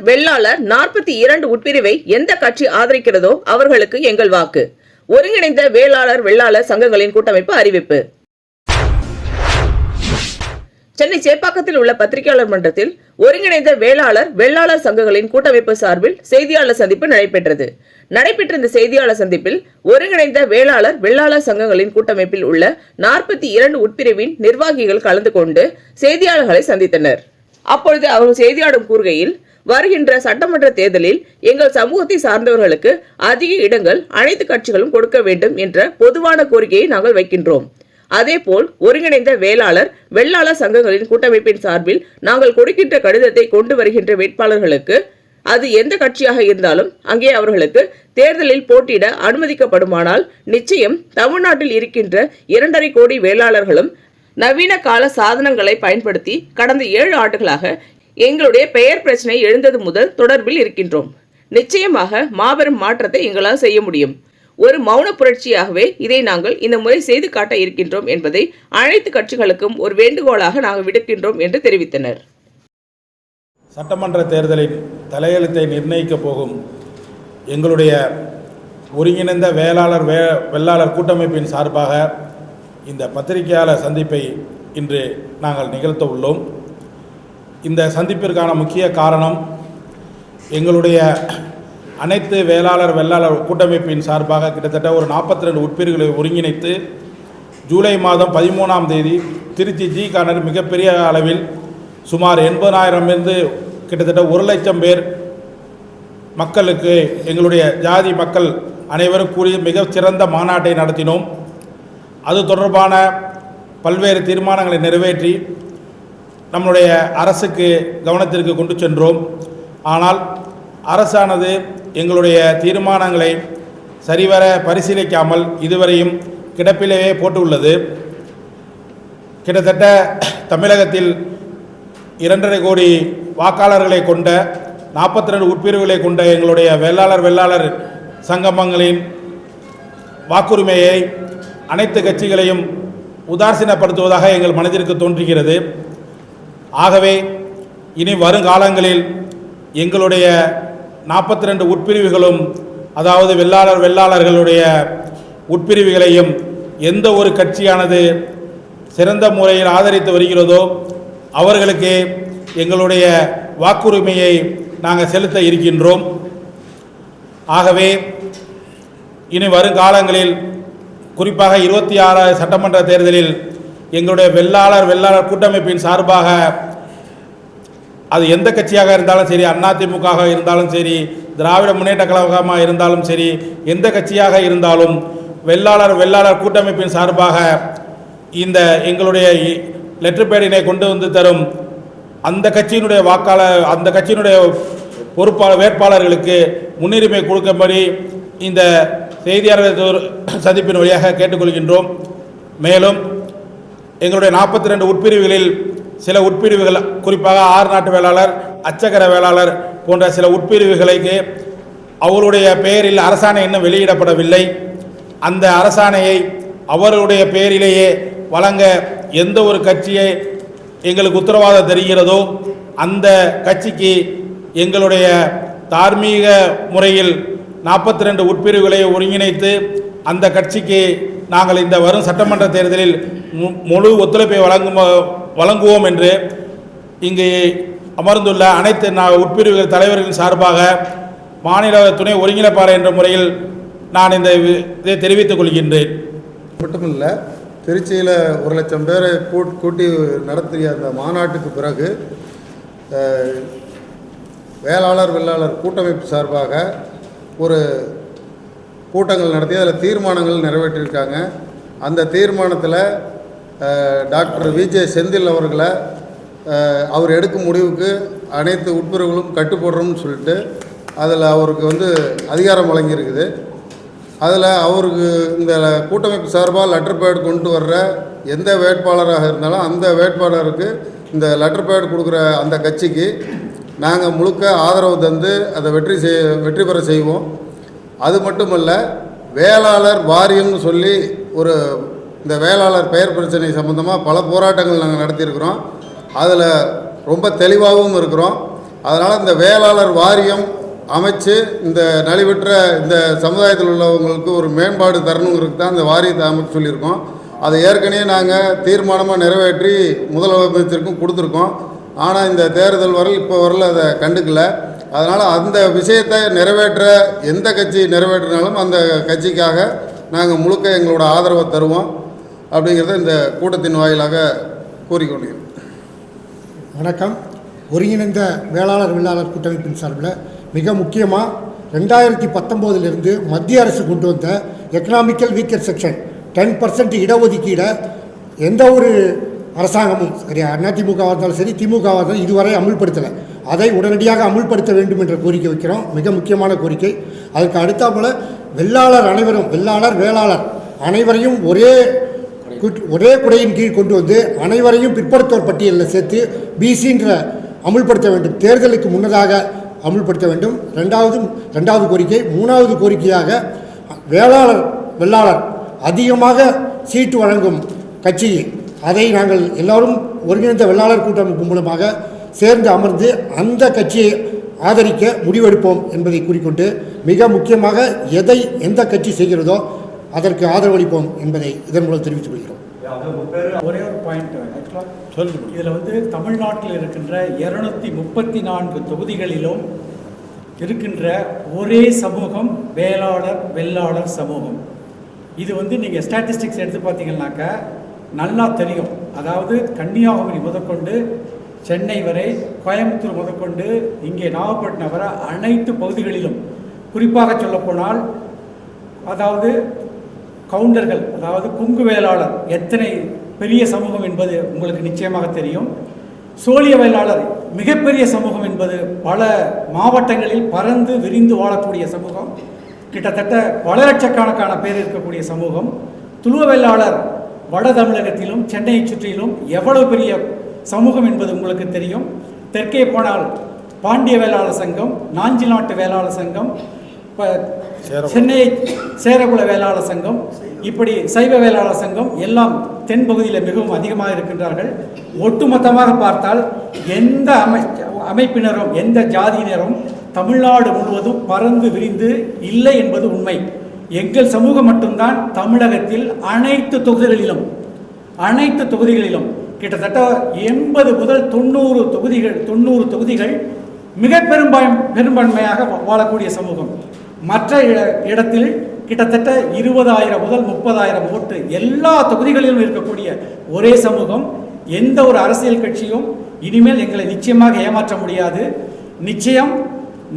வெள்ளாளர் 42 உட்பிரிவை எந்த கட்சி ஆதரிக்கிறதோ அவர்களுக்கு எங்கள் வாக்கு. ஒருங்கிணைந்த வேளாளர் வெள்ளாளர் சங்கங்களின் கூட்டமைப்பு அறிவிப்பு. சென்னை சேப்பாக்கத்தில் உள்ள பத்திரிகையாளர் மன்றத்தில் ஒருங்கிணைந்த வேளாளர் வெள்ளாளர் சங்கங்களின் கூட்டமைப்பு சார்பில் செய்தியாளர் சந்திப்பு நடைபெற்ற இந்த செய்தியாளர் சந்திப்பில் ஒருங்கிணைந்த வேளாளர் வெள்ளாளர் சங்கங்களின் கூட்டமைப்பில் உள்ள 42 உட்பிரிவின் நிர்வாகிகள் கலந்து கொண்டு செய்தியாளர்களை சந்தித்தனர். அப்பொழுது அவர்கள் செய்தியாளர் கூறுகையில், வருகின்ற சட்டமன்ற தேர்தலில் எங்கள் சமூகத்தை சார்ந்தவர்களுக்கு அதிக இடங்கள் அனைத்து கட்சிகளும் கொடுக்க வேண்டும் என்ற பொதுவான கோரிக்கையை நாங்கள் வைக்கின்றோம். அதேபோல் ஒருங்கிணைந்த வேளாளர் வெள்ளாளர் சங்கங்களின் கூட்டமைப்பின் சார்பில் நாங்கள் கொடுக்கின்ற கடிதத்தை கொண்டு வருகின்ற வேட்பாளர்களுக்கு அது எந்த கட்சியாக இருந்தாலும் அங்கே அவர்களுக்கு தேர்தலில் போட்டியிட அனுமதிக்கப்படுமானால் நிச்சயம் தமிழ்நாட்டில் இருக்கின்ற 2.5 கோடி வேளாளர்களும் நவீன கால சாதனங்களை பயன்படுத்தி கடந்த 7 ஆண்டுகளாக எங்களுடைய பெயர் பிரச்சனை எழுந்தது முதல் தொடர்பில் இருக்கின்றோம். நிச்சயமாக மாபெரும் மாற்றத்தை எங்களால் செய்ய முடியும். ஒரு மௌன புரட்சியாகவே இதை நாங்கள் இந்த முறை செய்து காட்ட இருக்கின்றோம் என்பதை அனைத்து கட்சிகளுக்கும் ஒரு வேண்டுகோளாக நாங்கள் விடுக்கின்றோம் என்று தெரிவித்தனர். சட்டமன்ற தேர்தலின் தலையெழுத்தை நிர்ணயிக்க போகும் எங்களுடைய ஒருங்கிணைந்த வேளாளர் வெள்ளாளர் கூட்டமைப்பின் சார்பாக இந்த பத்திரிகையாளர் சந்திப்பை இன்று நாங்கள் நிகழ்த்த உள்ளோம். இந்த சந்திப்பிற்கான முக்கிய காரணம், எங்களுடைய அனைத்து வேளாளர் வெள்ளாளர் கூட்டமைப்பின் சார்பாக கிட்டத்தட்ட ஒரு 42 உட்பிரிவுகளை ஒருங்கிணைத்து ஜூலை மாதம் 13ஆம் தேதி திருச்சி ஜி கார்னர் மிகப்பெரிய அளவில் சுமார் 80,000 கிட்டத்தட்ட 1 லட்சம் பேர் மக்களுக்கு எங்களுடைய ஜாதி மக்கள் அனைவரும் கூறி மிகச் சிறந்த மாநாட்டை நடத்தினோம். அது தொடர்பான பல்வேறு தீர்மானங்களை நிறைவேற்றி நம்முடைய அரசுக்கு கவனத்திற்கு கொண்டு சென்றோம். ஆனால் அரசானது எங்களுடைய தீர்மானங்களை சரிவர பரிசீலிக்காமல் இதுவரையும் கிடப்பிலேயே போட்டுள்ளது. கிட்டத்தட்ட தமிழகத்தில் 2.5 கோடி வாக்காளர்களை கொண்ட 42 உட்பிரிவுகளை கொண்ட எங்களுடைய வெள்ளாளர் சங்கமங்களின் வாக்குரிமையை அனைத்து கட்சிகளையும் உதாசீனப்படுத்துவதாக எங்கள் மனதிற்கு தோன்றுகிறது. ஆகவே இனி வருங்காலங்களில் எங்களுடைய 42 உட்பிரிவுகளும், அதாவது வெள்ளாளர்களுடைய உட்பிரிவுகளையும் எந்த ஒரு கட்சியானது சிறந்த முறையில் ஆதரித்து வருகிறதோ அவர்களுக்கு எங்களுடைய வாக்குரிமையை நாங்கள் செலுத்த இருக்கின்றோம். ஆகவே இனி வருங்காலங்களில் குறிப்பாக 26 சட்டமன்ற தேர்தலில் எங்களுடைய வெள்ளாளர் கூட்டமைப்பின் சார்பாக அது எந்த கட்சியாக இருந்தாலும் சரி, அதிமுக இருந்தாலும் சரி, திராவிட முன்னேற்ற கழகமாக இருந்தாலும் சரி, எந்த கட்சியாக இருந்தாலும் வெள்ளாளர் கூட்டமைப்பின் சார்பாக இந்த எங்களுடைய லெட்டர் பேடினை கொண்டு வந்து தரும் அந்த கட்சியினுடைய அந்த கட்சியினுடைய வேட்பாளர்களுக்கு முன்னுரிமை கொடுக்கும்படி இந்த செய்தியாளர் சந்திப்பின் வழியாக கேட்டுக்கொள்கின்றோம். மேலும் எங்களுடைய 42 உட்பிரிவுகளில் சில உட்பிரிவுகள், குறிப்பாக 6 நாட்டு வேளாளர், அச்சகர வேளாளர் போன்ற சில உட்பிரிவுகளுக்கு அவருடைய பெயரில் அரசாணை இன்னும் வெளியிடப்படவில்லை. அந்த அரசாணையை அவருடைய பெயரிலேயே வழங்க எந்த ஒரு கட்சியை எங்களுக்கு உத்தரவாதம் தருகிறதோ அந்த கட்சிக்கு எங்களுடைய தார்மீக முறையில் 42 உட்பிரிவுகளை ஒருங்கிணைத்து அந்த கட்சிக்கு நாங்கள் இந்த வரும் சட்டமன்ற தேர்தலில் முழு ஒத்துழைப்பை வழங்குவோம் என்று இங்கு அமர்ந்துள்ள அனைத்து உட்பிரிவுகள் தலைவர்களின் சார்பாக மாநில துணை ஒருங்கிணைப்பாளர் என்ற முறையில் நான் இதை தெரிவித்துக் கொள்கின்றேன். மட்டுமில்லை, திருச்சியில் 1 லட்சம் பேரை கூட்டி நடத்திய அந்த மாநாட்டுக்கு பிறகு வெள்ளாளர் கூட்டமைப்பு சார்பாக ஒரு கூட்டங்கள் நடத்தி அதில் தீர்மானங்கள் நிறைவேற்றியிருக்காங்க. அந்த தீர்மானத்தில் டாக்டர் விஜே செந்தில் அவர்களை அவர் எடுக்கும் முடிவுக்கு அனைத்து உட்பிரிவுகளும் கட்டுப்படுறோம்னு சொல்லிட்டு அதில் அவருக்கு அதிகாரம் வழங்கியிருக்குது. அதில் அவருக்கு இந்த கூட்டமைப்பு சார்பாக லெட்டர் பேட் கொண்டு வர்ற எந்த வேட்பாளராக இருந்தாலும் அந்த வேட்பாளருக்கு இந்த லெட்டர் பேட் கொடுக்குற அந்த கட்சிக்கு நாங்கள் முழுக்க ஆதரவு தந்து அதை வெற்றி பெற செய்வோம். அது மட்டுமல்ல, வேளாளர் வாரியம்னு சொல்லி இந்த வேளாளர் பெயர் பிரச்சனை சம்பந்தமாக பல போராட்டங்கள் நாங்கள் நடத்தியிருக்கிறோம். அதில் ரொம்ப தெளிவாகவும் இருக்கிறோம். அதனால் இந்த வேளாளர் வாரியம் அமைச்சு இந்த நலிவுற்ற இந்த சமுதாயத்தில் உள்ளவங்களுக்கு ஒரு மேம்பாடு தரணுங்கிறதுக்கு தான் இந்த வாரியத்தை அமைச்சு சொல்லியிருக்கோம். அதை ஏற்கனவே நாங்கள் தீர்மானமாக நிறைவேற்றி முதலமைச்சருக்கும் கொடுத்துருக்கோம். ஆனால் இந்த தேர்தல் வரல் இப்போ வரல அதை கண்டுக்கல. அதனால் அந்த விஷயத்தை நிறைவேற்ற எந்த கட்சி நிறைவேற்றினாலும் அந்த கட்சிக்காக நாங்கள் முழுக்க எங்களோட ஆதரவை தருவோம் அப்படிங்கிறத இந்த கூட்டத்தின் வாயிலாக கூறிக்கொள்கிறோம். வணக்கம். ஒருங்கிணைந்த வேளாளர் வெள்ளாளர் கூட்டமைப்பின் சார்பில் மிக முக்கியமாக 2019 மத்திய அரசு கொண்டு வந்த எக்கனாமிக்கல் வீக்கர் செக்ஷன் 10% இடஒதுக்கீடை எந்த ஒரு அரசாங்கமும் சரி, அதிமுகவாக இருந்தாலும் சரி, திமுகவாக இருந்தாலும் இதுவரை அமுல்படுத்தலை. அதை உடனடியாக அமுல்படுத்த வேண்டும் என்ற கோரிக்கை வைக்கிறோம். மிக முக்கியமான கோரிக்கை. அதுக்கு அடுத்தாப்புல வெள்ளாளர் அனைவரும், வெள்ளாளர் வேளாளர் அனைவரையும் ஒரே குடையின் கீழ் கொண்டு வந்து அனைவரையும் பிற்படுத்தோர் பட்டியலில் சேர்த்து பிசின்ற அமுல்படுத்த வேண்டும். தேர்தலுக்கு முன்னதாக அமுல்படுத்த வேண்டும். ரெண்டாவது கோரிக்கை. மூணாவது கோரிக்கையாக வேளாளர் வெள்ளாளர் அதிகமாக சீட்டு வழங்கும் கட்சி, அதை நாங்கள் எல்லோரும் ஒருங்கிணைந்த வெள்ளாளர் கூட்டமைப்பு மூலமாக சேர்ந்து அமர்ந்து அந்த கட்சியை ஆதரிக்க முடிவெடுப்போம் என்பதை கூறிக்கொண்டு, மிக முக்கியமாக எந்த கட்சி செய்கிறதோ அதற்கு ஆதரவளிப்போம் என்பதை இதன் மூலம் தெரிவித்துக் கொள்கிறோம். ஒரே ஒரு பாயிண்ட் இதில் வந்து தமிழ்நாட்டில் இருக்கின்ற 234 தொகுதிகளிலும் இருக்கின்ற ஒரே சமூகம் வேளாளர் வெள்ளாளர் சமூகம். இது வந்து நீங்கள் ஸ்டாட்டிஸ்டிக்ஸ் எடுத்து பார்த்தீங்கன்னாக்கா நல்லா தெரியும். அதாவது கன்னியாகுமரி முதற்கொண்டு சென்னை வரை, கோயம்புத்தூர் முதற்கொண்டு இங்கே நாகப்பட்டினம் வரை அனைத்து பகுதிகளிலும், குறிப்பாக சொல்லப்போனால் அதாவது கவுண்டர்கள், அதாவது குங்கு வேளாளர் எத்தனை பெரிய சமூகம் என்பது உங்களுக்கு நிச்சயமாக தெரியும். சோழிய வேளாளர் மிகப்பெரிய சமூகம் என்பது பல மாவட்டங்களில் பறந்து விரிந்து வாழக்கூடிய சமூகம், கிட்டத்தட்ட பல லட்சக்கணக்கான பேர் இருக்கக்கூடிய சமூகம். துளுவ வேளாளர் வட தமிழகத்திலும் சென்னையை சுற்றிலும் எவ்வளவு பெரிய சமூகம் என்பது உங்களுக்கு தெரியும். தெற்கே போனால் பாண்டிய வேளாளர் சங்கம், நாஞ்சி நாட்டு வேளாளர் சங்கம், சென்னை சேரகுல வேளாளர் சங்கம், இப்படி சைவ வேளாளர் சங்கம் எல்லாம் தென் பகுதியில் மிகவும் அதிகமாக இருக்கின்றார்கள். ஒட்டுமொத்தமாக பார்த்தால் எந்த அமைப்பினரும் எந்த ஜாதியினரும் தமிழ்நாடு முழுவதும் பறந்து விரிந்து இல்லை என்பது உண்மை. எங்கள் சமூகம் மட்டும்தான் தமிழகத்தில் அனைத்து தொகுதிகளிலும் கிட்டத்தட்ட 80 முதல் 90 தொகுதிகள் மிக பெரும்பான்மையாக வாழக்கூடிய சமூகம். மற்ற இடத்தில் கிட்டத்தட்ட 20,000 முதல் 30,000 ஓட்டு எல்லா தொகுதிகளிலும் இருக்கக்கூடிய ஒரே சமூகம். எந்த ஒரு அரசியல் கட்சியும் இனிமேல் எங்களை நிச்சயமாக ஏமாற்ற முடியாது. நிச்சயம்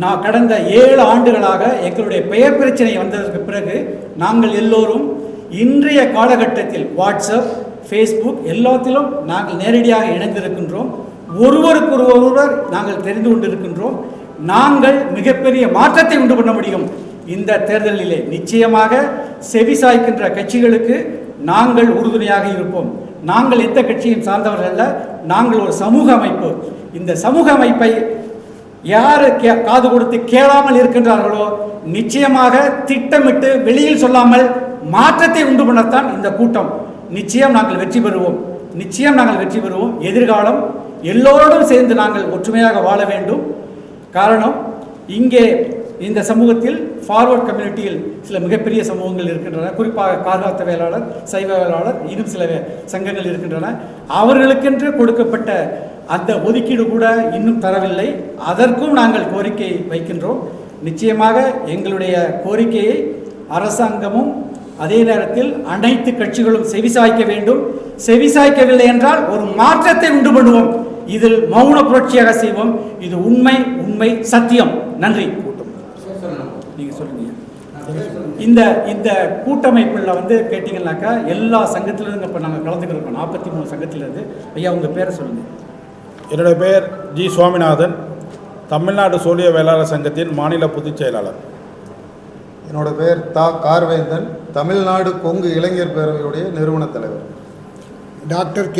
நான் கடந்த 7 ஆண்டுகளாக எங்களுடைய பெயர் பிரச்சனை வந்ததற்கு பிறகு நாங்கள் எல்லோரும் இன்றைய காலகட்டத்தில் வாட்ஸ்அப், ஃபேஸ்புக் எல்லாத்திலும் நாங்கள் நேரடியாக இணைந்திருக்கின்றோம். ஒருவர் நாங்கள் தெரிந்து கொண்டிருக்கின்றோம். நாங்கள் மிகப்பெரிய மாற்றத்தை உண்டு பண்ண முடியும். இந்த தேர்தலிலே நிச்சயமாக செவிசாய்க்கின்ற கட்சிகளுக்கு நாங்கள் உறுதுணையாக இருப்போம். நாங்கள் எந்த கட்சியும் சார்ந்தவர்கள் அல்ல, நாங்கள் ஒரு சமூக அமைப்பு. இந்த சமூக அமைப்பை யார் காது கொடுத்து கேளாமல் இருக்கின்றார்களோ நிச்சயமாக திட்டமிட்டு வெளியில் சொல்லாமல் மாற்றத்தை உண்டு பண்ணத்தான் இந்த கூட்டம். நிச்சயம் நாங்கள் வெற்றி பெறுவோம். எதிர்காலம் எல்லோரோடும் சேர்ந்து நாங்கள் ஒற்றுமையாக வாழ வேண்டும். காரணம், இங்கே இந்த சமூகத்தில் ஃபார்வர்ட் கம்யூனிட்டியில் சில மிகப்பெரிய சமூகங்கள் இருக்கின்றன. குறிப்பாக கார்காத்த வேளாளர், சைவ வேளாளர், இன்னும் சில சங்கங்கள் இருக்கின்றன. அவர்களுக்கென்று கொடுக்கப்பட்ட அந்த ஒதுக்கீடு கூட இன்னும் தரவில்லை. அதற்கும் நாங்கள் கோரிக்கை வைக்கின்றோம். நிச்சயமாக எங்களுடைய கோரிக்கையை அரசாங்கமும் அதே நேரத்தில் அனைத்து கட்சிகளும் செவிசாய்க்க வேண்டும். செவிசாய்க்கவில்லை என்றால் ஒரு மாற்றத்தை உண்டு பண்ணுவோம். இதில் மௌன புரட்சியாக செய்வோம். இது உண்மை சத்தியம். நன்றி. நீங்க சொல்லுங்க. இந்த கூட்டமைப்பில் வந்து கேட்டீங்கன்னாக்கா எல்லா சங்கத்திலிருந்து இப்போ நாங்கள் கலந்துக்கிறோம். 43 சங்கத்திலிருந்து. ஐயா உங்கள் பேரை சொல்லுங்கள். என்னுடைய பெயர் ஜி சுவாமிநாதன், தமிழ்நாடு சோழிய வேளாளர் சங்கத்தின் மாநில பொதுச் செயலாளர். என்னோடய பெயர் கார்வேந்தன், தமிழ்நாடு கொங்கு இளைஞர் பேரவையுடைய நிறுவன தலைவர். டாக்டர்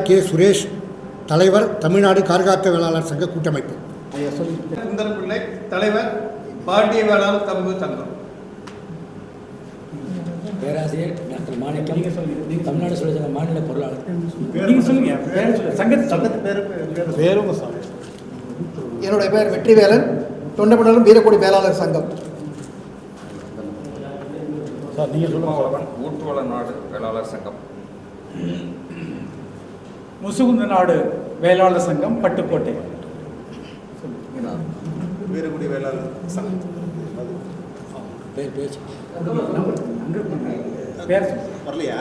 கே சுரேஷ், தலைவர், தமிழ்நாடு கார்காத்த வேளாளர் சங்க கூட்டமைப்பு. சுந்தர் பிள்ளை, தலைவர், பாண்டிய வேளாளர் சமூக சங்கம். பேராசிரியர் டாக்டர் மாணிக்கம், தமிழ்நாடு சோழிய மாநில பொருளாளர். நீங்க சொல்லுங்க. பேருங்க என்னுடைய பேர் வெற்றிவேலன், தொண்டமண்டலம் வீரக்குடி வேளாளர் சங்கம். சார் நீங்கள் சொல்லுங்கள். ஊட்டுவள நாடு வேளாளர் சங்கம். முசுகுந்த நாடு வேளாளர் சங்கம், பட்டுக்கோட்டை. வீரக்குடி வேளாளர் சங்கம். பேர் பேச்சு பேர் வரலையா?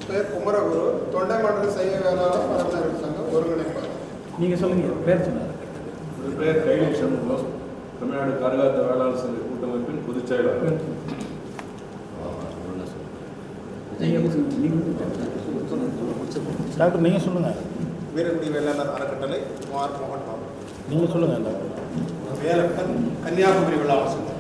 பேர் குமரகுரு, தொண்டைமண்டல சைவ வேளாளர் பரம்பரை சங்கம் ஒருங்கிணைப்பாளர். நீங்கள் சொல்லுங்க, பேர் சொன்னார். என் பேர் கைலை சண்முகம், தமிழ்நாடு கரகாத்த வேளாளர் சங்க கூட்டமைப்பின் பொதுச் செயலாளர். டாக்டர் நீங்கள் சொல்லுங்கள். வீரக்குடி வேளாளர் அறக்கட்டளை குமார் மோகன் பாபு. நீங்கள் சொல்லுங்கள் டாக்டர். வேலப்பன் கன்னியாகுமரி வேளாளர் சங்கம்.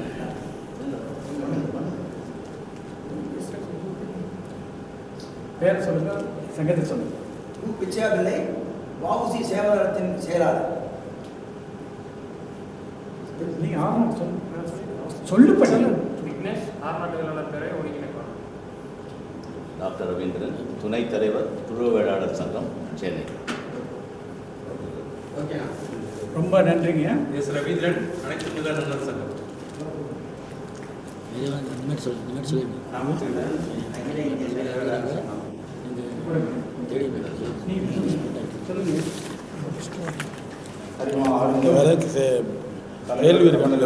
பேர் சொல்லுங்க, சங்கத்தை சொல்லுங்க. பிச்சையாபிள்ளை, வஉசி சேவாலயத்தின் செயலாளர். நீங்க ஆரம்பம் சொல்லு பண்ணல. டாக்டர் ரவீந்திரன், துணைத் தலைவர், துருவ வேளாளர் சங்கம், சென்னை. ரொம்ப நன்றிங்க. எஸ் ரவீந்திரன், அனைத்து முதல்வர் சங்கம். முன்னாடி சொல்லுங்க. வேறு கேள்வி இருக்காங்க.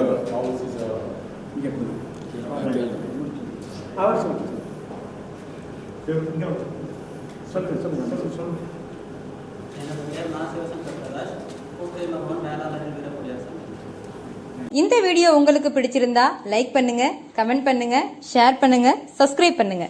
அவர் சொல்லுங்க. சொல்லுங்க. இந்த வீடியோ உங்களுக்கு பிடிச்சிருந்தா லைக் பண்ணுங்க, கமெண்ட் பண்ணுங்க, ஷேர் பண்ணுங்க, சப்ஸ்கிரைப் பண்ணுங்க.